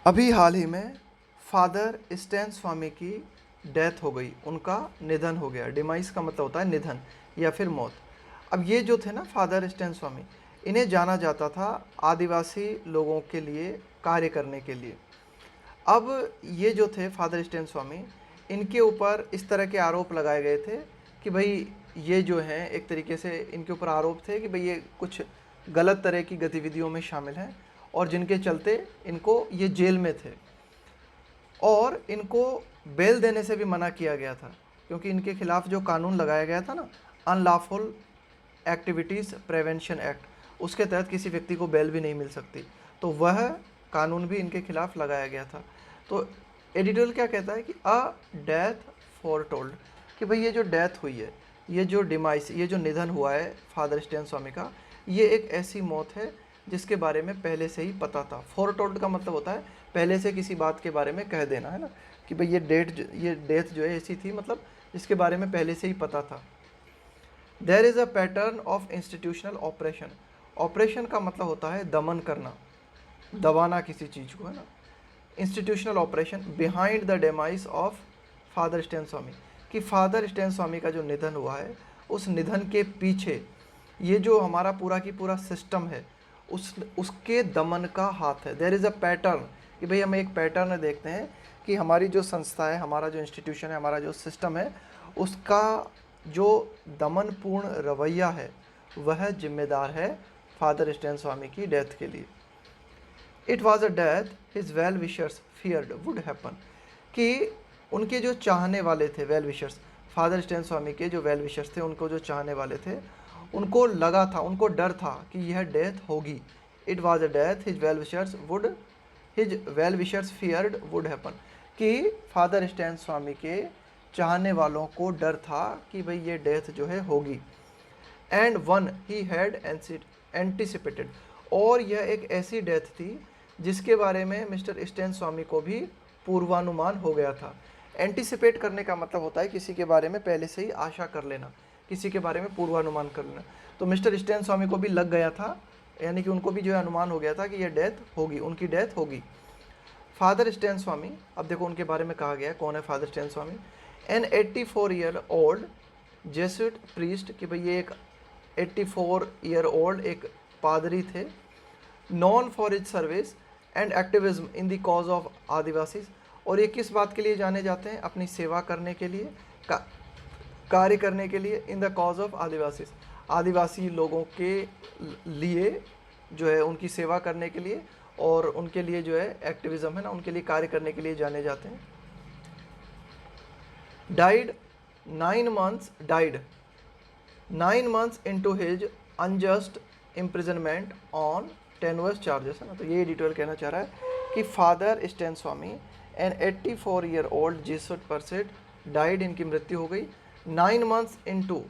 अभी हाल ही में father Stan स्वामी की डेथ हो गई, उनका निधन हो गया। डिमाइस का मतलब होता है निधन या फिर मौत। अब ये जो थे ना फादर स्टैन स्वामी, इन्हें जाना जाता था आदिवासी लोगों के लिए कार्य करने के लिए। अब ये जो थे फादर स्टैन स्वामी, इनके ऊपर इस तरह के आरोप लगाए गए थे कि भाई ये जो हैं, एक तरीके से इनके ऊपर आरोप थे कि भाई ये कुछ गलत तरह की गतिविधियों में शामिल हैं और जिनके चलते इनको ये जेल में थे और इनको बेल देने से भी मना किया गया था, क्योंकि इनके खिलाफ जो कानून लगाया गया था ना, अनलॉफुल एक्टिविटीज़ प्रिवेंशन एक्ट, उसके तहत किसी व्यक्ति को बेल भी नहीं मिल सकती, तो वह कानून भी इनके खिलाफ लगाया गया था। तो एडिटोरियल क्या कहता है कि अ डेथ फॉर टोल्ड, कि भाई ये जो डेथ हुई है, ये जो डिमाइस, ये जो निधन हुआ है फादर स्टैन स्वामी का, ये एक ऐसी मौत है जिसके बारे में पहले से ही पता था। फॉर टोल्ड का मतलब होता है पहले से किसी बात के बारे में कह देना, है ना, कि भाई ये डेथ जो है ऐसी थी, मतलब जिसके बारे में पहले से ही पता था। There is a pattern of institutional operation. Operation का मतलब होता है दमन करना, दबाना किसी चीज़ को, है ना। Institutional operation behind the demise of father Stan Swamy, कि फादर स्टैन स्वामी का जो निधन हुआ है, उस निधन के पीछे ये जो हमारा पूरा की पूरा सिस्टम है, उसके दमन का हाथ है। देयर इज़ अ पैटर्न, कि भाई हम एक पैटर्न देखते हैं कि हमारी जो संस्था है, हमारा जो इंस्टीट्यूशन है, हमारा जो सिस्टम है, उसका जो दमनपूर्ण रवैया है, वह जिम्मेदार है फादर स्टैन स्वामी की डेथ के लिए। It was a death his well wishers feared would happen, कि उनके जो चाहने वाले थे, वेल विशर्स, फादर स्टैन स्वामी के जो वेल विशर्स थे, उनको जो चाहने वाले थे, उनको लगा था, उनको डर था कि यह डेथ होगी। It was a death his well wishers feared would happen, कि फादर स्टैन स्वामी के चाहने वालों को डर था कि भाई ये डेथ जो है होगी। And one he had anticipated, और यह एक ऐसी डेथ थी जिसके बारे में मिस्टर स्टैन स्वामी को भी पूर्वानुमान हो गया था। एंटिसिपेट करने का मतलब होता है किसी के बारे में पहले से ही आशा कर लेना, किसी के बारे में पूर्वानुमान कर लेना। तो मिस्टर स्टैन स्वामी को भी लग गया था, यानी कि उनको भी जो है अनुमान हो गया था कि यह डेथ होगी, उनकी डेथ होगी। फादर स्टैन स्वामी, अब देखो उनके बारे में कहा गया है, कौन है father Stan Swamy. An 84 year old Jesuit priest, कि भाई ये एक 84 ईयर ओल्ड एक पादरी थे, known for his service and activism in the cause of Adivasi, और ये किस बात के लिए जाने जाते हैं, अपनी सेवा करने के लिए, कार्य करने के लिए, इन द कॉज ऑफ आदिवासी, आदिवासी लोगों के लिए जो है उनकी सेवा करने के लिए, और उनके लिए जो है एक्टिविज्म है ना, उनके लिए कार्य करने के लिए जाने जाते हैं। Died 9 months into his unjust imprisonment on tenuous charges, है ना। तो ये एडिटोरियल कहना चाह रहा है कि father Stan Swamy an 84 year old Jesuit priest died, इनकी मृत्यु हो गई 9 months into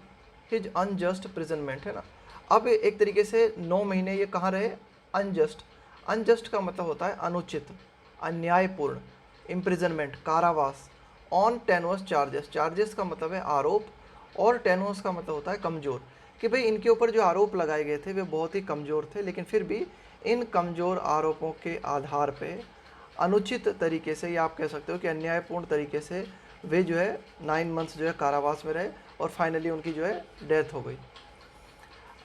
his unjust imprisonment, है ना। अब एक तरीके से 9 महीने ये कहाँ रहे, अनजस्ट। अनजस्ट का मतलब होता है अनुचित, अन्यायपूर्ण, इम्प्रिजनमेंट कारावास, ऑन टेनुअस चार्जेस, चार्जेस का मतलब है आरोप, और टेनुअस का मतलब होता है कमज़ोर, कि भाई इनके ऊपर जो आरोप लगाए गए थे वे बहुत ही कमज़ोर थे, लेकिन फिर भी इन कमज़ोर आरोपों के आधार पे अनुचित तरीके से, या आप कह सकते हो कि अन्यायपूर्ण तरीके से, वे जो है 9 months जो है कारावास में रहे और फाइनली उनकी जो है डेथ हो गई।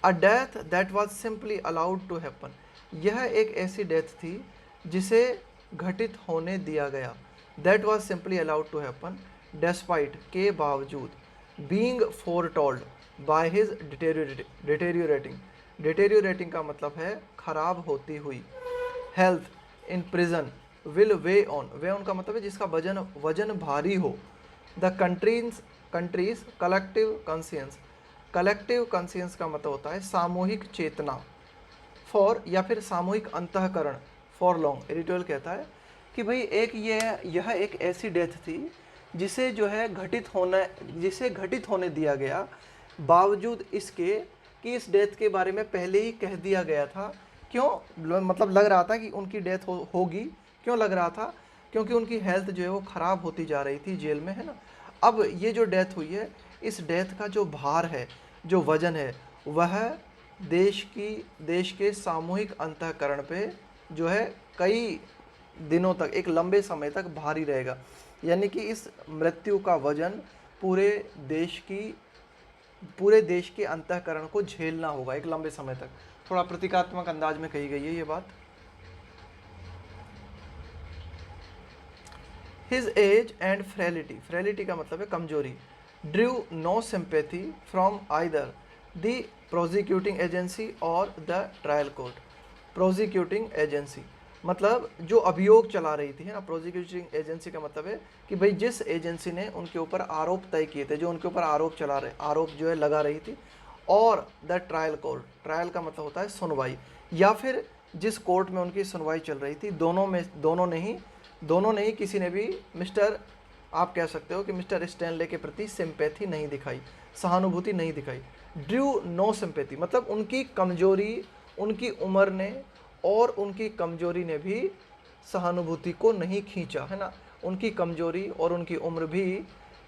A death that was simply allowed to happen, यह एक ऐसी डेथ थी जिसे घटित होने दिया गया। That was simply allowed to happen despite, के बावजूद, being foretold by his deteriorating, deteriorating का मतलब है खराब होती हुई, health in prison, will weigh on का मतलब है जिसका वजन भारी हो, the country's collective conscience, collective conscience का मतलब होता है सामूहिक चेतना, फॉर या फिर सामूहिक अंतःकरण, फॉर लॉन्ग। एडिटोरियल कहता है कि भाई यह एक ऐसी डेथ थी जिसे जो है जिसे घटित होने दिया गया, बावजूद इसके कि इस डेथ के बारे में पहले ही कह दिया गया था। क्यों, मतलब लग रहा था कि उनकी डेथ होगी। क्यों लग रहा था, क्योंकि उनकी हेल्थ जो है वो ख़राब होती जा रही थी जेल में, है ना। अब ये जो डेथ हुई है, इस डेथ का जो भार है, जो वजन है, वह देश के सामूहिक अंतःकरण पे जो है कई दिनों तक, एक लंबे समय तक भारी रहेगा। यानी कि इस मृत्यु का वजन पूरे देश के अंतःकरण को झेलना होगा एक लंबे समय तक। थोड़ा प्रतीकात्मक अंदाज में कही गई है ये बात। His age and frailty, frailty का मतलब है कमजोरी, drew no sympathy from either the prosecuting agency or the trial court. Prosecuting agency मतलब जो अभियोग चला रही थी, है ना। प्रोसिक्यूटिंग एजेंसी का मतलब है कि भाई जिस एजेंसी ने उनके ऊपर आरोप तय किए थे, जो उनके ऊपर आरोप जो है लगा रही थी, और द ट्रायल कोर्ट, ट्रायल का मतलब होता है सुनवाई, या फिर जिस कोर्ट में उनकी सुनवाई चल रही थी, दोनों ने ही किसी ने भी आप कह सकते हो कि मिस्टर स्टैनले के प्रति सिंपैथी नहीं दिखाई, सहानुभूति नहीं दिखाई। ड्यू नो सिंपैथी मतलब उनकी कमजोरी, उनकी उम्र ने और उनकी कमजोरी ने भी सहानुभूति को नहीं खींचा, है ना। उनकी कमजोरी और उनकी उम्र भी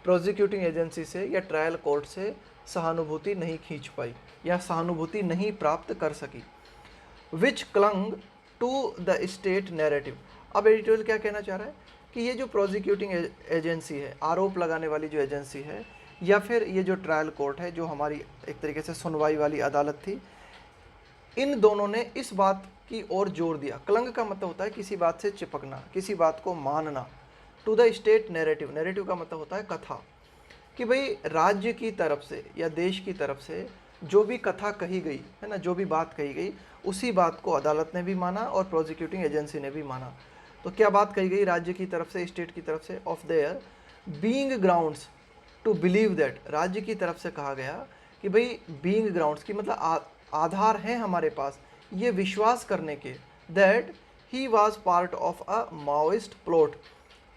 प्रोसिक्यूटिंग एजेंसी से या ट्रायल कोर्ट से सहानुभूति नहीं खींच पाई या सहानुभूति नहीं प्राप्त कर सकी। Which clung to the state narrative. अब एडिटोरियल क्या कहना चाह रहा है कि ये जो प्रोसिक्यूटिंग एजेंसी है, आरोप लगाने वाली जो एजेंसी है, या फिर ये जो ट्रायल कोर्ट है, जो हमारी एक तरीके से सुनवाई वाली अदालत थी, इन दोनों ने इस बात की ओर जोर दिया। क्लंग का मतलब होता है किसी बात से चिपकना, किसी बात को मानना। To the state narrative, narrative का मतलब होता है कथा, कि भाई राज्य की तरफ से या देश की तरफ से जो भी कथा कही गई है ना, जो भी बात कही गई, उसी बात को अदालत ने भी माना और प्रोसिक्यूटिंग एजेंसी ने भी माना। तो क्या बात कही गई राज्य की तरफ से, स्टेट की तरफ से? Of there being grounds to believe that, राज्य की तरफ से कहा गया कि भाई बीइंग ग्राउंड्स की मतलब आधार हैं हमारे पास ये विश्वास करने के, that he was part of a Maoist plot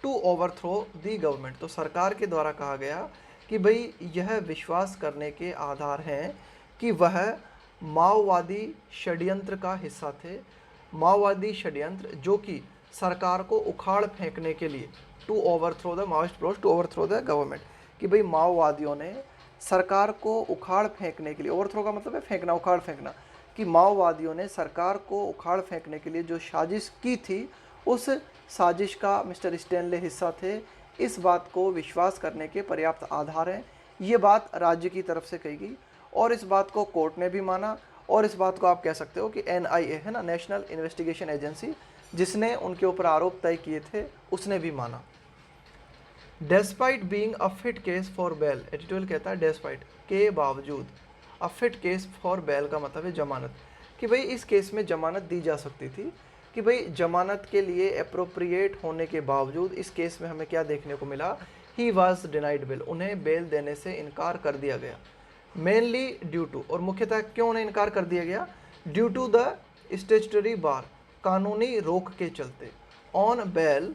to overthrow the government. तो सरकार के द्वारा कहा गया कि भाई यह विश्वास करने के आधार हैं कि वह माओवादी षड्यंत्र का हिस्सा थे, माओवादी षड्यंत्र जो कि सरकार को उखाड़ फेंकने के लिए, to overthrow the Maoist plot to overthrow the government, कि भाई माओवादियों ने सरकार को उखाड़ फेंकने के लिए, ओवरथ्रो का मतलब है फेंकना, उखाड़ फेंकना, कि माओवादियों ने सरकार को उखाड़ फेंकने के लिए जो साजिश की थी, उस साजिश का मिस्टर स्टैनले हिस्सा थे। इस बात को विश्वास करने के पर्याप्त आधार हैं। ये बात राज्य की तरफ से कही गई और इस बात को कोर्ट ने भी माना, और इस बात को आप कह सकते हो कि NIA है ना, नेशनल इन्वेस्टिगेशन एजेंसी, जिसने उनके ऊपर आरोप तय किए थे, उसने भी माना। Despite being a fit case for bail, editorial कहता है डेस्पाइट के बावजूद, a fit case for bail का मतलब है जमानत, कि भाई इस केस में जमानत दी जा सकती थी, कि भाई जमानत के लिए अप्रोप्रिएट होने के बावजूद इस केस में हमें क्या देखने को मिला, ही वाज डिनाइड बेल, उन्हें बेल देने से इनकार कर दिया गया। मेनली ड्यू टू, और मुख्यतः क्यों उन्हें इनकार कर दिया गया? Due to the statutory bar, कानूनी रोक के चलते, on bail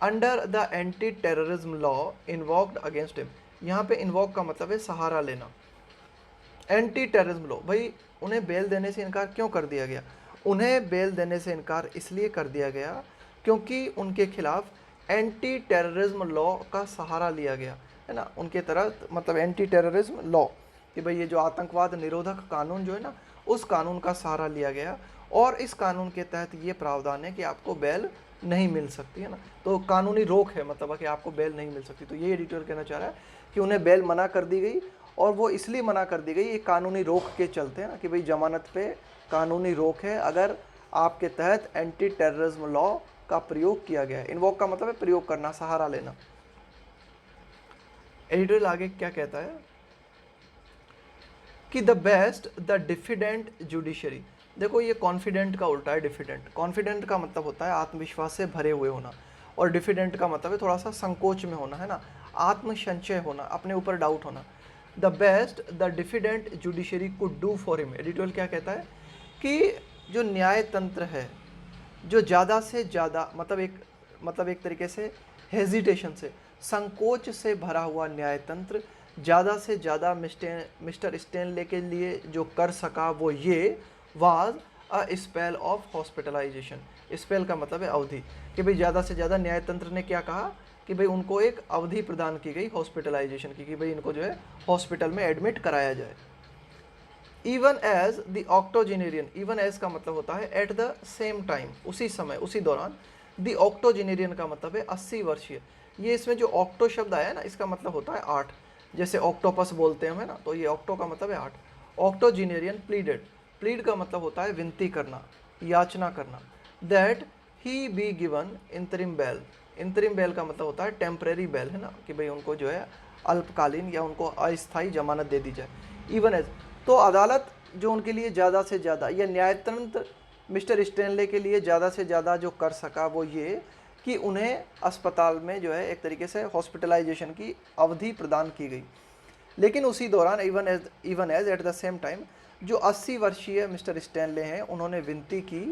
under the anti terrorism law invoked against him. यहाँ पे इन्वॉक का मतलब है सहारा लेना, एंटी टेररिज्म लॉ, भाई उन्हें बेल देने से इनकार क्यों कर दिया गया? उन्हें बेल देने से इनकार इसलिए कर दिया गया क्योंकि उनके खिलाफ एंटी टेररिज्म लॉ का सहारा लिया गया, है ना। उनके तरह मतलब एंटी टेररिज्म लॉ, कि भाई ये जो आतंकवाद निरोधक कानून जो है ना, उस कानून का सहारा लिया गया, और इस कानून के तहत ये प्रावधान है कि आपको बेल नहीं मिल सकती, है ना। तो कानूनी रोक है, मतलब कि आपको बेल नहीं मिल सकती। तो ये एडिटर कहना चाह रहा है कि उन्हें बेल मना कर दी गई, और वो इसलिए मना कर दी गई ये कानूनी रोक के चलते, है ना, कि भाई जमानत पे कानूनी रोक है अगर आपके तहत एंटी टेररिज्म लॉ का प्रयोग किया गया है। इन्वोक का मतलब है प्रयोग करना, सहारा लेना। एडिटोरियल आगे क्या कहता है कि the best the diffident judiciary. देखो ये कॉन्फिडेंट का उल्टा है डिफिडेंट। कॉन्फिडेंट का मतलब होता है आत्मविश्वास से भरे हुए होना, और डिफिडेंट का मतलब है थोड़ा सा संकोच में होना, है ना, आत्मसंशय होना, अपने ऊपर डाउट होना। The best the diffident judiciary could do for him. Editorial क्या कहता है कि जो न्याय तंत्र है, जो ज़्यादा से ज़्यादा मतलब एक तरीके से हेजिटेशन से, संकोच से भरा हुआ न्याय तंत्र ज़्यादा से ज़्यादा मिस्टर स्टैनले के लिए जो कर सका वो ये was a spell of hospitalization. Spell का मतलब है अवधि, कि भाई ज़्यादा से ज़्यादा न्याय तंत्र ने क्या कहा कि भाई उनको एक अवधि प्रदान की गई हॉस्पिटलाइजेशन की, कि भाई इनको जो है हॉस्पिटल में एडमिट कराया जाए। Even as the octogenarian, even as का मतलब होता है एट द सेम टाइम, उसी समय, उसी दौरान, दी ऑक्टोजेनेरियन का मतलब है 80 वर्षीय। ये इसमें जो ऑक्टो शब्द आया है ना, इसका मतलब होता है 8, जैसे ऑक्टोपस बोलते हैं हमें ना, तो ये ऑक्टो का मतलब है 8। ऑक्टोजेनेरियन प्लीडेड, प्लीड का मतलब होता है विनती करना, याचना करना। That he be given interim bail, interim bail का मतलब होता है टेम्परेरी बेल, है ना, कि भाई उनको जो है अल्पकालीन या उनको अस्थायी जमानत दे दी जाए। इवन एज, तो अदालत जो उनके लिए ज़्यादा से ज़्यादा, या न्यायतंत्र मिस्टर स्टेनले के लिए ज़्यादा से ज़्यादा जो कर सका वो ये कि उन्हें अस्पताल में जो है एक तरीके से हॉस्पिटलाइजेशन की अवधि प्रदान की गई। लेकिन उसी दौरान even as at the same time जो 80 वर्षीय मिस्टर स्टेनले हैं, उन्होंने विनती की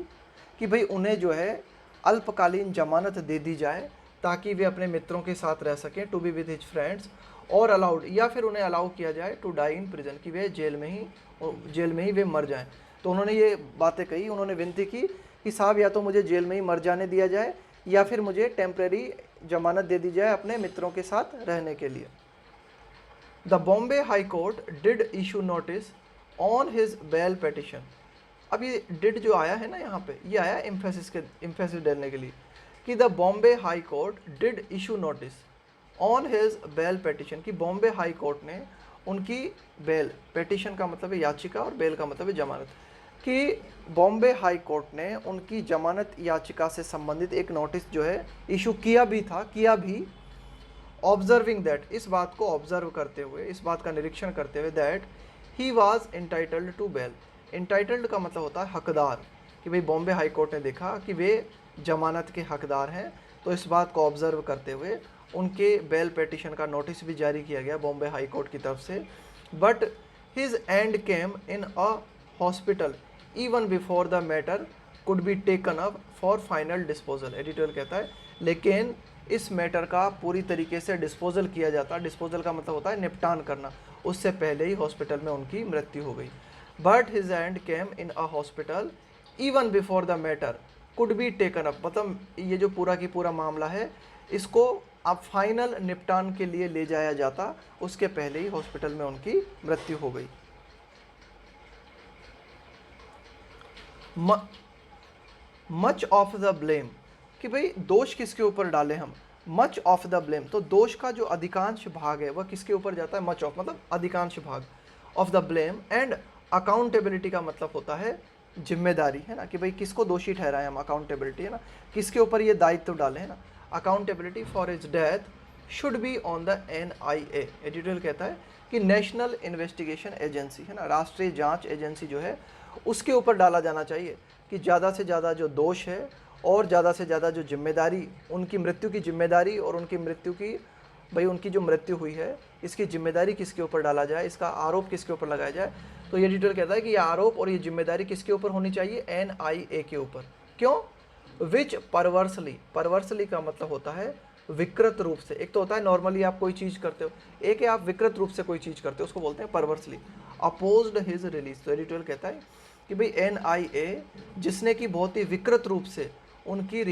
कि भाई उन्हें जो है अल्पकालीन जमानत दे दी जाए ताकि वे अपने मित्रों के साथ रह सकें, to be with his friends, और अलाउड, या फिर उन्हें अलाउ किया जाए टू डाई इन प्रिजन, कि वे जेल में ही वे मर जाएं। तो उन्होंने ये बातें कही, उन्होंने विनती की कि साहब या तो मुझे जेल में ही मर जाने दिया जाए या फिर मुझे टेम्परेरी जमानत दे दी जाए अपने मित्रों के साथ रहने के लिए। The Bombay high court did issue notice on his bail petition. अब ये डिड जो आया है ना यहाँ पे, ये आया इम्फेसिस देने के लिए कि the Bombay high court did issue notice on his bail petition, कि बॉम्बे हाई कोर्ट ने उनकी बेल, पिटिशन का मतलब है याचिका और बेल का मतलब है जमानत, कि बॉम्बे हाई कोर्ट ने उनकी जमानत याचिका से संबंधित एक नोटिस जो है इशू किया भी, ऑब्जर्विंग दैट, इस बात को ऑब्जर्व करते हुए, इस बात का निरीक्षण करते हुए, that he was entitled to bail. Entitled का मतलब होता है हकदार, कि भाई बॉम्बे हाई कोर्ट ने देखा कि वे जमानत के हकदार हैं, तो इस बात को ऑब्जर्व करते हुए उनके बेल पिटिशन का नोटिस भी जारी किया गया बॉम्बे हाई कोर्ट की तरफ से। But his and came in a hospital even before the matter could be taken up for final disposal. Editorial कहता है लेकिन इस मैटर का पूरी तरीके से डिस्पोजल किया जाता, डिस्पोजल का मतलब होता है निपटान करना, उससे पहले ही हॉस्पिटल में उनकी मृत्यु हो गई। But his and came in a hospital even before the matter could be taken up, मतलब ये जो पूरा की पूरा मामला है इसको अब फाइनल निपटान के लिए ले जाया जाता, उसके पहले ही हॉस्पिटल में उनकी मृत्यु हो गई। मच ऑफ द ब्लेम, कि भाई दोष किसके ऊपर डालें हम, मच ऑफ द ब्लेम, तो दोष का जो अधिकांश भाग है वह किसके ऊपर जाता है, मच ऑफ मतलब अधिकांश भाग, of the blame and accountability का मतलब होता है जिम्मेदारी, है ना, कि भाई किसको दोषी ठहराएं हम, अकाउंटेबिलिटी, है ना, किसके ऊपर ये दायित्व डालें, है ना, accountability for his death should be on the NIA। Editorial कहता है कि नेशनल इन्वेस्टिगेशन एजेंसी, है ना, राष्ट्रीय जांच एजेंसी जो है उसके ऊपर डाला जाना चाहिए कि ज़्यादा से ज़्यादा जो दोष है और ज़्यादा से ज़्यादा जो जिम्मेदारी, उनकी मृत्यु की जिम्मेदारी और उनकी मृत्यु की, भाई उनकी जो मृत्यु हुई है इसकी जिम्मेदारी किसके ऊपर डाला जाए, इसका आरोप किसके ऊपर लगाया जाए। तो ये एडिटोरियल कहता है कि ये आरोप और ये जिम्मेदारी किसके ऊपर होनी चाहिए, NIA के ऊपर। क्यों, विच परवर्सली का मतलब होता है विकृत रूप से, एक तो होता है नॉर्मली आप कोई चीज़ करते हो, एक है आप विकृत रूप से कोई चीज़ करते हो, उसको बोलते हैं परवर्सली। अपोज्ड हिज रिलीज, तो एडिटोरियल कहता है कि भाई NIA जिसने कि बहुत ही विकृत रूप से उनकी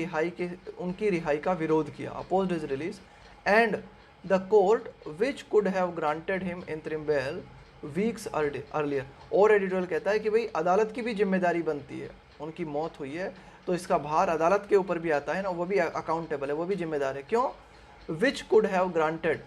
रिहाई का विरोध किया, opposed his release, and the court which could have granted him interim bail weeks earlier. और एडिटोरियल कहता है कि भाई अदालत की भी जिम्मेदारी बनती है, उनकी मौत हुई है तो इसका भार अदालत के ऊपर भी आता है ना, वो भी अकाउंटेबल है, वो भी जिम्मेदार है। क्यों, विच कुड हैव ग्रांटेड,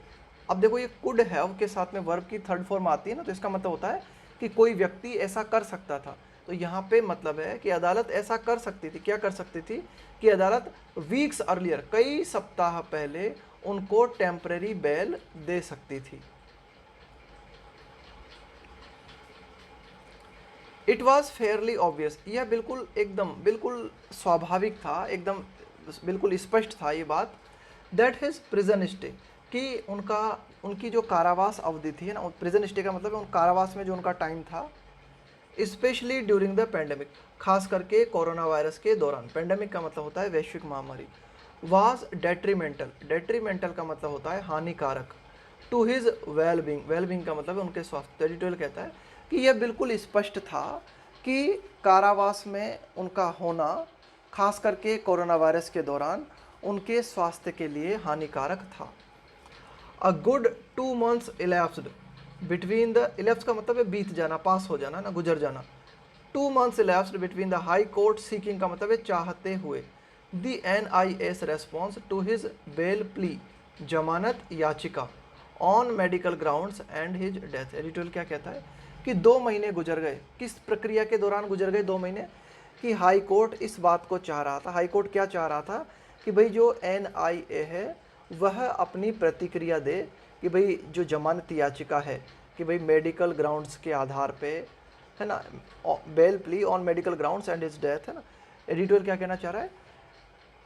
अब देखो ये कुड हैव के साथ में वर्ब की थर्ड फॉर्म आती है ना, तो इसका मतलब होता है कि कोई व्यक्ति ऐसा कर सकता था, तो यहाँ पे मतलब है कि अदालत ऐसा कर सकती थी, क्या कर सकती थी कि अदालत वीक्स अर्लियर, कई सप्ताह पहले उनको टेम्परेरी बेल दे सकती थी। इट वॉज फेयरली ऑब्वियस, यह बिल्कुल स्वाभाविक था, एकदम बिल्कुल स्पष्ट था ये बात, दैट हिज प्रिजन स्टे, कि उनकी जो कारावास अवधि थी ना, प्रिजन स्टे का मतलब है उन कारावास में जो उनका टाइम था, स्पेशली ड्यूरिंग द पेंडेमिक, खास करके कोरोना वायरस के दौरान, पेंडेमिक का मतलब होता है वैश्विक महामारी, वाज डेट्रीमेंटल का मतलब होता है हानिकारक, टू हिज वेलबींग का मतलब है उनके स्वास्थ्य। एडिटोरियल कहता है कि यह बिल्कुल स्पष्ट था कि कारावास में उनका होना खास करके कोरोना वायरस के दौरान उनके स्वास्थ्य के लिए हानिकारक था। A good 2 months elapsed between the, ellipse का मतलब है बीत जाना, पास हो जाना ना, गुजर जाना। 2 months elapsed between the high court seeking का मतलब है चाहते हुए, the NIS response to his bail plea, जमानत याचिका, on medical grounds and his death. Editorial क्या कहता है कि 2 महीने गुजर गए, किस प्रक्रिया के दौरान गुजर गए 2 महीने, कि हाई कोर्ट इस बात को चाह रहा था, हाई कोर्ट क्या चाह रहा था कि भाई जो NIA है वह अपनी प्रतिक्रिया दे कि भाई जो जमानत याचिका है कि भाई मेडिकल ग्राउंड्स के आधार पे, है ना, bell plea on medical grounds and his death, है ना। एडिटोरियल क्या कहना चाह रहा है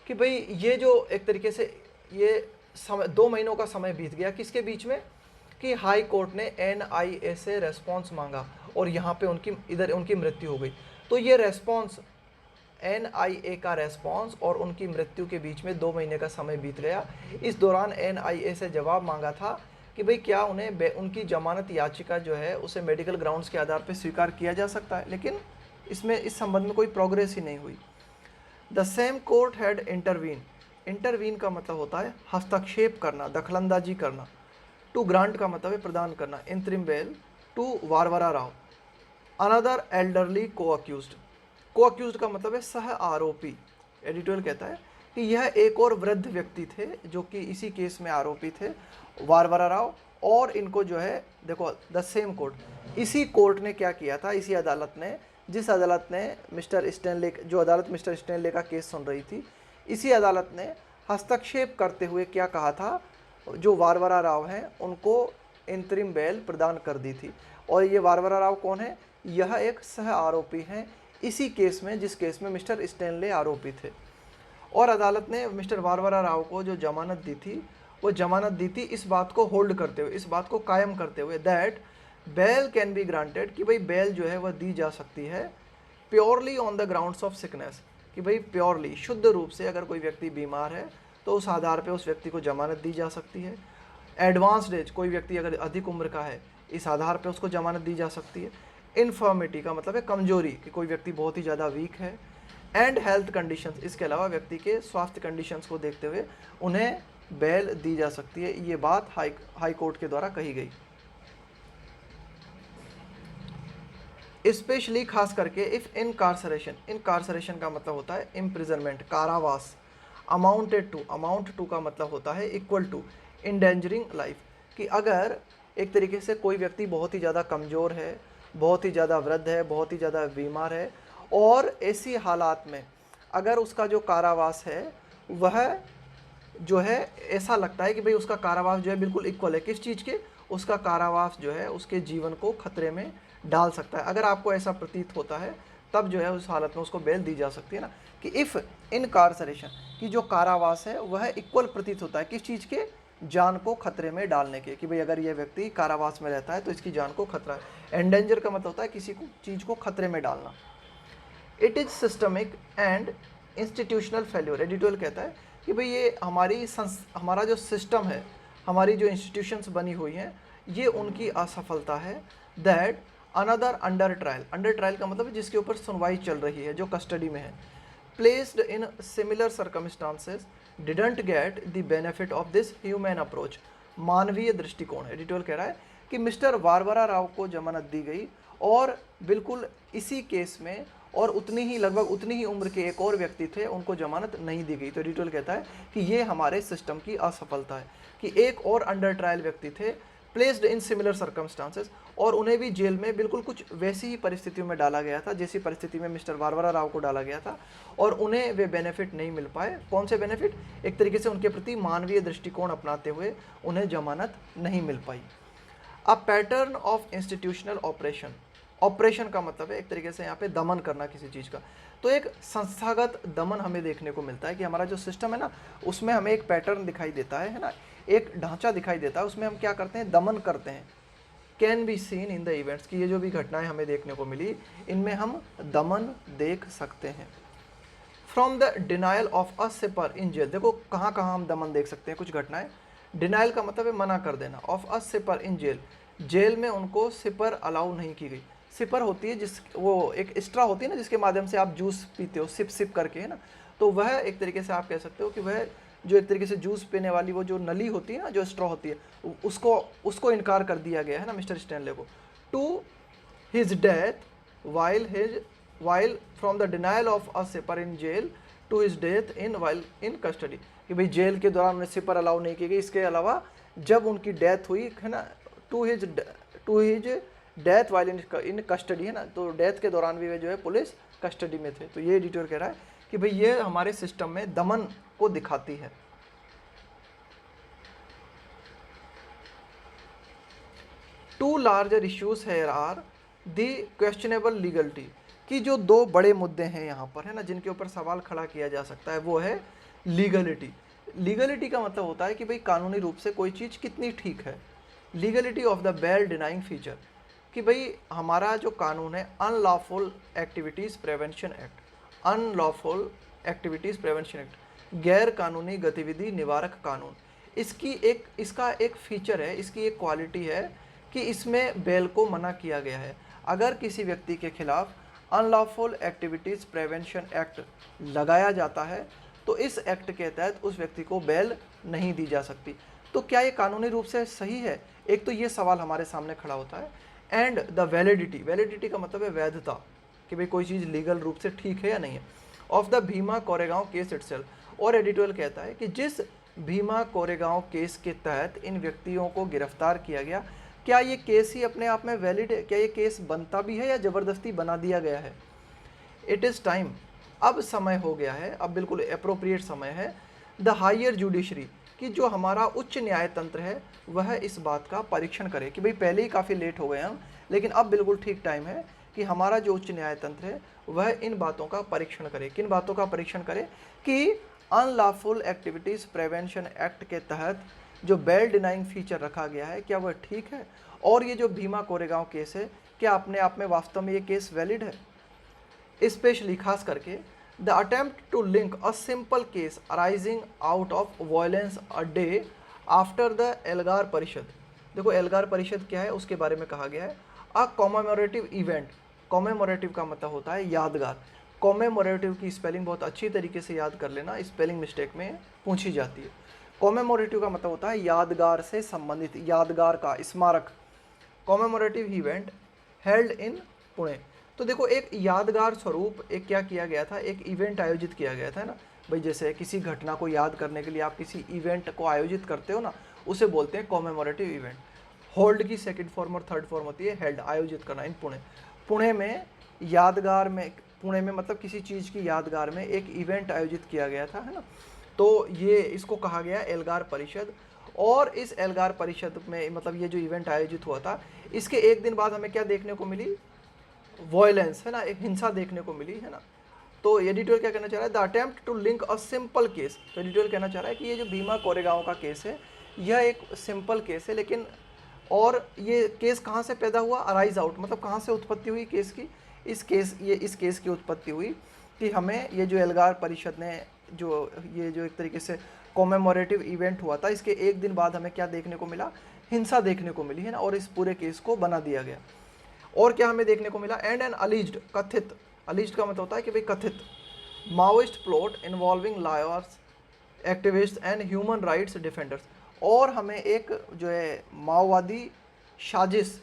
कि भाई ये जो एक तरीके से ये समय 2 महीनों का समय बीत गया किसके बीच में, कि हाई कोर्ट ने NIA से रेस्पॉन्स मांगा और यहाँ पे उनकी इधर उनकी मृत्यु हो गई। तो ये रेस्पॉन्स, NIA का रेस्पॉन्स और उनकी मृत्यु के बीच में 2 महीने का समय बीत गया। इस दौरान NIA से जवाब मांगा था कि भाई क्या उन्हें उनकी जमानत याचिका जो है उसे मेडिकल ग्राउंड्स के आधार पर स्वीकार किया जा सकता है, लेकिन इसमें इस संबंध में कोई प्रोग्रेस ही नहीं हुई। The same court had intervene, intervene का मतलब होता है हस्तक्षेप करना, दखलंदाजी करना। टू ग्रांट का मतलब है प्रदान करना, interim bail to Varavara Rao, another elderly co accused. Co accused का मतलब है सह आरोपी। एडिटोरियल कहता है कि यह एक और वृद्ध व्यक्ति थे जो कि इसी केस में आरोपी थे, वारवरा राव, और इनको जो है देखो द सेम कोर्ट, इसी कोर्ट ने क्या किया था, इसी अदालत ने, जिस अदालत ने मिस्टर स्टैनले, जो अदालत मिस्टर स्टैनले का केस सुन रही थी, इसी अदालत ने हस्तक्षेप करते हुए क्या कहा था, जो वारवरा राव हैं उनको इंतरिम बेल प्रदान कर दी थी। और ये वारवरा राव कौन है, यह एक सह आरोपी हैं इसी केस में जिस केस में मिस्टर स्टैनले आरोपी थे। और अदालत ने मिस्टर वारवरा राव को जो जमानत दी थी वो जमानत दी थी इस बात को होल्ड करते हुए, इस बात को कायम करते हुए, that bail can be granted, कि भाई बेल जो है वह दी जा सकती है, purely on the grounds of sickness, कि भाई प्योरली शुद्ध रूप से अगर कोई व्यक्ति बीमार है तो उस आधार पे उस व्यक्ति को जमानत दी जा सकती है। एडवांस्ड एज, कोई व्यक्ति अगर अधिक उम्र का है इस आधार पे उसको जमानत दी जा सकती है। इन्फर्मिटी का मतलब है कमजोरी, कि कोई व्यक्ति बहुत ही ज़्यादा वीक है। एंड हेल्थ कंडीशंस, इसके अलावा व्यक्ति के स्वास्थ्य कंडीशंस को देखते हुए उन्हें बेल दी जा सकती है। ये बात हाई कोर्ट के द्वारा कही गई। स्पेशली खास करके इफ इनकार्सरेशन, इनकार्सरेशन का मतलब होता है इम्प्रिजनमेंट, कारावास। अमाउंटेड टू, अमाउंट टू का मतलब होता है इक्वल टू इंडेंजरिंग लाइफ, कि अगर एक तरीके से कोई व्यक्ति बहुत ही ज़्यादा कमज़ोर है, बहुत ही ज़्यादा वृद्ध है, बहुत ही ज़्यादा बीमार है, और ऐसी हालात में अगर उसका जो कारावास है वह जो है ऐसा लगता है कि भाई उसका कारावास जो है बिल्कुल इक्वल है, किस चीज़ के, उसका कारावास जो है उसके जीवन को खतरे में डाल सकता है। अगर आपको ऐसा प्रतीत होता है तब जो है उस हालत में उसको बेल दी जा सकती है ना, कि इफ़ इनकार्सरेशन, कि जो कारावास है वह इक्वल प्रतीत होता है किस चीज़ के, जान को खतरे में डालने के, कि भाई अगर यह व्यक्ति कारावास में रहता है तो इसकी जान को खतरा है। एंडेंजर का मतलब होता है किसी को चीज़ को खतरे में डालना। It is systemic and institutional failure. Editorial कहता है कि भाई ये हमारा जो सिस्टम है, हमारी जो इंस्टीट्यूशंस बनी हुई हैं, ये उनकी असफलता है। That another under trial, under trial का मतलब जिसके ऊपर सुनवाई चल रही है, जो कस्टडी में है, placed in similar circumstances didn't get the benefit of this human approach, मानवीय दृष्टिकोण। एडिटोरियल कह रहा है कि मिस्टर वारवरा राव को जमानत दी गई और बिल्कुल इसी केस में और उतनी ही लगभग उतनी ही उम्र के एक और व्यक्ति थे, उनको जमानत नहीं दी गई। तो एडिटोरियल कहता है कि ये हमारे सिस्टम की असफलता है कि एक और अंडर ट्रायल व्यक्ति थे, प्लेस्ड इन सिमिलर सर्कमस्टांसेस, और उन्हें भी जेल में बिल्कुल कुछ वैसी ही परिस्थितियों में डाला गया था जैसी परिस्थिति में मिस्टर वारवरा राव को डाला गया था, और उन्हें वे बेनिफिट नहीं मिल पाए। कौन से बेनिफिट, एक तरीके से उनके प्रति मानवीय दृष्टिकोण अपनाते हुए उन्हें जमानत नहीं मिल पाई। A pattern of institutional operation, operation का मतलब है एक तरीके से यहाँ पे दमन करना किसी चीज़ का, तो एक संस्थागत दमन हमें देखने को मिलता है कि हमारा जो सिस्टम है ना उसमें हमें एक पैटर्न दिखाई देता है ना, एक ढांचा दिखाई देता है, उसमें हम क्या करते हैं, दमन करते हैं। Can be seen in the events, की ये जो भी घटनाएं हमें देखने को मिली इनमें हम दमन देख सकते हैं। From the denial of a sipper in jail, देखो कहाँ कहाँ हम दमन देख सकते हैं कुछ घटनाएं। डिनाइल का मतलब है मना कर देना, of a sipper in jail, jail में उनको सिपर अलाउ नहीं की गई। सिपर होती है जिस, वो एक स्ट्रा होती है ना जिसके माध्यम से आप जूस पीते हो सिप सिप करके, है ना, तो वह एक तरीके से आप कह सकते हो कि वह जो एक तरीके से जूस पीने वाली वो जो नली होती है ना, जो स्ट्रॉ होती है, उसको इनकार कर दिया गया है ना मिस्टर स्टैनले को। To his death while from the denial of a sipper in jail to his death in while in custody, कि भाई जेल के दौरान उन्हें सिपर अलाउ नहीं की गई। इसके अलावा जब उनकी डेथ हुई है ना, to his death while in custody है ना, तो डेथ के दौरान भी वे जो है पुलिस कस्टडी में थे। तो ये एडिटर कह रहा है कि भाई ये हमारे सिस्टम में दमन को दिखाती है। To larger issues here are the questionable legality, कि जो दो बड़े मुद्दे हैं यहाँ पर है ना, जिनके ऊपर सवाल खड़ा किया जा सकता है, वो है लीगलिटी। लीगलिटी का मतलब होता है कि भाई कानूनी रूप से कोई चीज़ कितनी ठीक है। Legality of the bail denying feature, कि भाई हमारा जो कानून है unlawful activities prevention act, unlawful activities prevention act, गैर कानूनी गतिविधि निवारक कानून, इसका एक फीचर है, इसकी एक क्वालिटी है कि इसमें बेल को मना किया गया है। अगर किसी व्यक्ति के खिलाफ अनलॉफुल एक्टिविटीज़ प्रिवेंशन एक्ट लगाया जाता है तो इस एक्ट के तहत उस व्यक्ति को बेल नहीं दी जा सकती। तो क्या ये कानूनी रूप से सही है? एक तो ये सवाल हमारे सामने खड़ा होता है। एंड द वैलिडिटी, वैलिडिटी का मतलब है वैधता, कि भाई कोई चीज़ लीगल रूप से ठीक है या नहीं है। Of the Bhima Koregaon case itself, और एडिटोरियल कहता है कि जिस भीमा कोरेगांव केस के तहत इन व्यक्तियों को गिरफ्तार किया गया, क्या ये केस ही अपने आप में वैलिड है? क्या ये केस बनता भी है या ज़बरदस्ती बना दिया गया है? इट इज़ टाइम, अब समय हो गया है, अब बिल्कुल अप्रोप्रिएट समय है। द हायर जुडिशरी, कि जो हमारा उच्च न्याय तंत्र है वह इस बात का परीक्षण करे, कि भाई पहले ही काफ़ी लेट हो गए हम, लेकिन अब बिल्कुल ठीक टाइम है कि हमारा जो उच्च न्याय तंत्र है वह इन बातों का परीक्षण करे। किन बातों का परीक्षण करे? कि अनलॉफुल एक्टिविटीज़ प्रिवेंशन एक्ट के तहत जो बेल डिनाइंग फीचर रखा गया है क्या वह ठीक है, और ये जो भीमा कोरेगांव केस है क्या अपने आप में वास्तव में ये केस वैलिड है। स्पेशली खास करके the attempt to link a simple case arising out of violence a day after the Elgar Parishad. देखो एल्गार परिषद क्या है उसके बारे में कहा गया है। अ कॉमेमोरेटिव इवेंट, कॉमेमोरेटिव का मतलब होता है यादगार। कॉमेमोरेटिव की स्पेलिंग बहुत अच्छी तरीके से याद कर लेना, स्पेलिंग मिस्टेक में पूछी जाती है। कॉमेमोरेटिव का मतलब होता है यादगार से संबंधित, यादगार का, स्मारक। Commemorative event held in Pune, तो देखो एक यादगार स्वरूप एक क्या किया गया था, एक इवेंट आयोजित किया गया था ना भाई। जैसे किसी घटना को याद करने के लिए आप किसी इवेंट को आयोजित करते हो ना, उसे बोलते हैं कॉमेमोरेटिव इवेंट। होल्ड की सेकंड फॉर्म और थर्ड फॉर्म होती है हेल्ड, आयोजित करना। इन पुणे, पुणे में यादगार में, पुणे में मतलब किसी चीज़ की यादगार में एक इवेंट आयोजित किया गया था, है ना। तो ये इसको कहा गया एल्गार परिषद। और इस एल्गार परिषद में मतलब ये जो इवेंट आयोजित हुआ था, इसके एक दिन बाद हमें क्या देखने को मिली? वॉयलेंस, है ना, एक हिंसा देखने को मिली, है ना। तो एडिटोरियल क्या कहना चाह रहा है? The attempt to link a simple case, तो एडिटोरियल कहना चाह रहा है कि ये जो भीमा कोरेगांव का केस है यह एक सिंपल केस है, लेकिन और ये केस कहाँ से पैदा हुआ? अराइज आउट, मतलब कहाँ से उत्पत्ति हुई केस की? इस केस की उत्पत्ति हुई कि हमें ये जो एल्गार परिषद ने ये जो एक तरीके से कॉमेमोरेटिव इवेंट हुआ था, इसके एक दिन बाद हमें क्या देखने को मिला? हिंसा देखने को मिली, है ना, और इस पूरे केस को बना दिया गया। और क्या हमें देखने को मिला? एंड एन अलीज्ड, कथित, अलीज्ड का मतलब होता है कि भाई कथित, Maoist plot involving lawyers activist and human rights defenders, और हमें एक जो है माओवादी साजिश,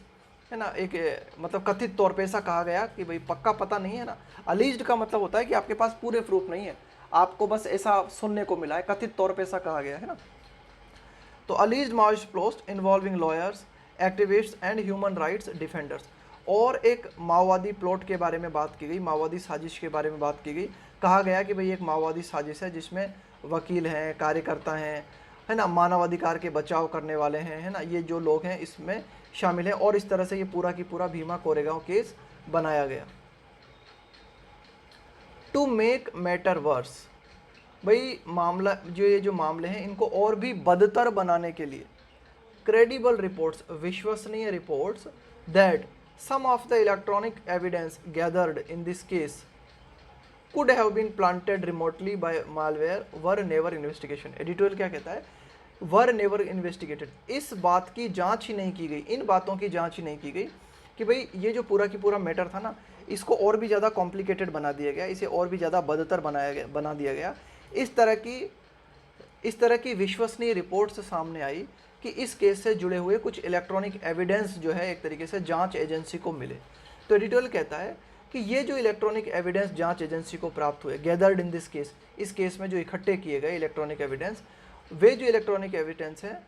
है ना, एक मतलब कथित तौर पे ऐसा कहा गया कि भाई पक्का पता नहीं है ना। अलीज्ड का मतलब होता है कि आपके पास पूरे प्रूफ नहीं है, आपको बस ऐसा सुनने को मिला है, कथित तौर पे ऐसा कहा गया है ना। तो alleged Maoist plot involving lawyers activists and human rights defenders, और एक माओवादी प्लॉट के बारे में बात की गई, माओवादी साजिश के बारे में बात की गई। कहा गया कि भाई एक माओवादी साजिश है जिसमें वकील हैं, कार्यकर्ता हैं, है ना, मानवाधिकार के बचाव करने वाले हैं, है ना, ये जो लोग हैं इसमें शामिल हैं। और इस तरह से ये पूरा की पूरा भीमा कोरेगांव केस बनाया गया। टू मेक मैटर वर्स, भाई मामला ये जो मामले हैं इनको और भी बदतर बनाने के लिए, क्रेडिबल रिपोर्ट्स, विश्वसनीय reports, that some of the electronic evidence gathered in this case could have been planted remotely by malware were never investigation। Editorial क्या कहता है? were never investigated, इस बात की जांच ही नहीं की गई, इन बातों की जांच ही नहीं की गई कि भाई ये जो पूरा की पूरा मैटर था ना, इसको और भी ज़्यादा कॉम्प्लिकेटेड बना दिया गया, इसे और भी ज़्यादा बदतर बना दिया गया। इस तरह की विश्वसनीय रिपोर्ट्स सामने आई कि इस केस से जुड़े हुए कुछ इलेक्ट्रॉनिक एविडेंस जो है एक तरीके से जांच एजेंसी को मिले। तो एडिटोरियल कहता है कि ये जो इलेक्ट्रॉनिक एविडेंस जांच एजेंसी को प्राप्त हुए, गैदर्ड इन दिस केस, इस केस में जो इकट्ठे किए गए इलेक्ट्रॉनिक एविडेंस, वे जो इलेक्ट्रॉनिक एविडेंस हैं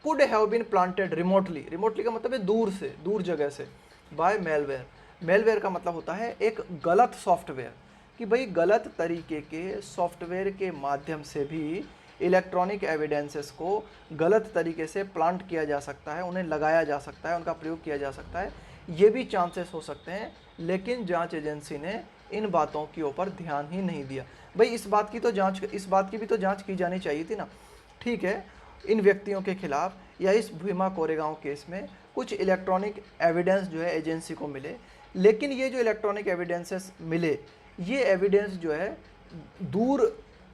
could have been planted remotely, remotely का मतलब है दूर से, दूर जगह से, बाय मेलवेयर। मेलवेयर का मतलब होता है एक गलत सॉफ्टवेयर, कि भाई गलत तरीके के सॉफ्टवेयर के माध्यम से भी इलेक्ट्रॉनिक एविडेंसेस को गलत तरीके से प्लांट किया जा सकता है, उन्हें लगाया जा सकता है, उनका प्रयोग किया जा सकता है, ये भी चांसेस हो सकते हैं। लेकिन जांच एजेंसी ने इन बातों के ऊपर ध्यान ही नहीं दिया। भाई इस बात की भी तो जांच की जानी चाहिए थी ना। ठीक है, इन व्यक्तियों के खिलाफ या इस भीमा कोरेगांव केस में कुछ इलेक्ट्रॉनिक एविडेंस जो है एजेंसी को मिले, लेकिन ये जो इलेक्ट्रॉनिक एविडेंसेस मिले, ये एविडेंस जो है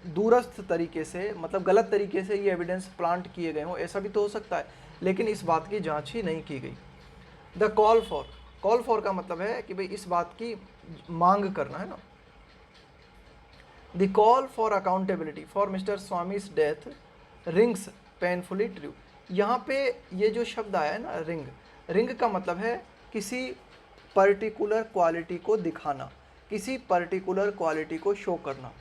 दूरस्थ तरीके से, मतलब गलत तरीके से ये एविडेंस प्लांट किए गए हों, ऐसा भी तो हो सकता है, लेकिन इस बात की जांच ही नहीं की गई। द कॉल फॉर का मतलब है कि भाई इस बात की मांग करना है ना। The call for accountability for mister Swamy's death rings painfully true. यहाँ पे ये जो शब्द आया है ना, रिंग का मतलब है किसी पर्टिकुलर क्वालिटी को दिखाना, किसी पर्टिकुलर क्वालिटी को शो करना।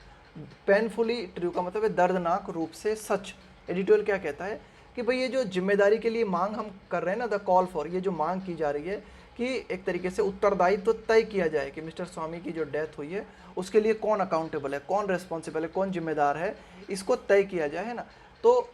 पेनफुली ट्रू का मतलब है दर्दनाक रूप से सच। एडिटोरियल क्या कहता है कि भाई ये जो जिम्मेदारी के लिए मांग हम कर रहे हैं ना, द कॉल फॉर, ये जो मांग की जा रही है कि एक तरीके से उत्तरदायित्व तो तय किया जाए कि मिस्टर स्वामी की जो डेथ हुई है उसके लिए कौन अकाउंटेबल है, कौन रिस्पॉन्सिबल है, कौन जिम्मेदार है, इसको तय किया जाए, है ना। तो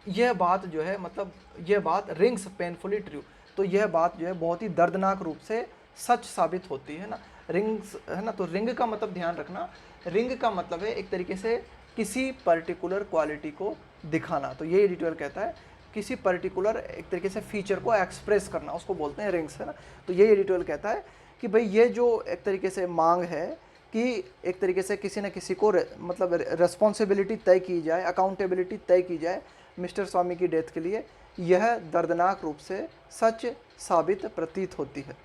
यह बात जो है, मतलब यह बात रिंग्स पेनफुली ट्रू, तो यह बात जो है बहुत ही दर्दनाक रूप से सच साबित होती है ना। रिंग्स है ना, तो रिंग का मतलब ध्यान रखना, रिंग का मतलब है एक तरीके से किसी पर्टिकुलर क्वालिटी को दिखाना। तो ये एडिटोरियल कहता है किसी पर्टिकुलर एक तरीके से फीचर को एक्सप्रेस करना, उसको बोलते हैं रिंग्स, है ना। तो ये एडिटोरियल कहता है कि भाई ये जो एक तरीके से मांग है कि एक तरीके से किसी न किसी को मतलब रिस्पॉन्सिबिलिटी तय की जाए, अकाउंटेबिलिटी तय की जाए मिस्टर स्वामी की डेथ के लिए, यह दर्दनाक रूप से सच साबित प्रतीत होती है।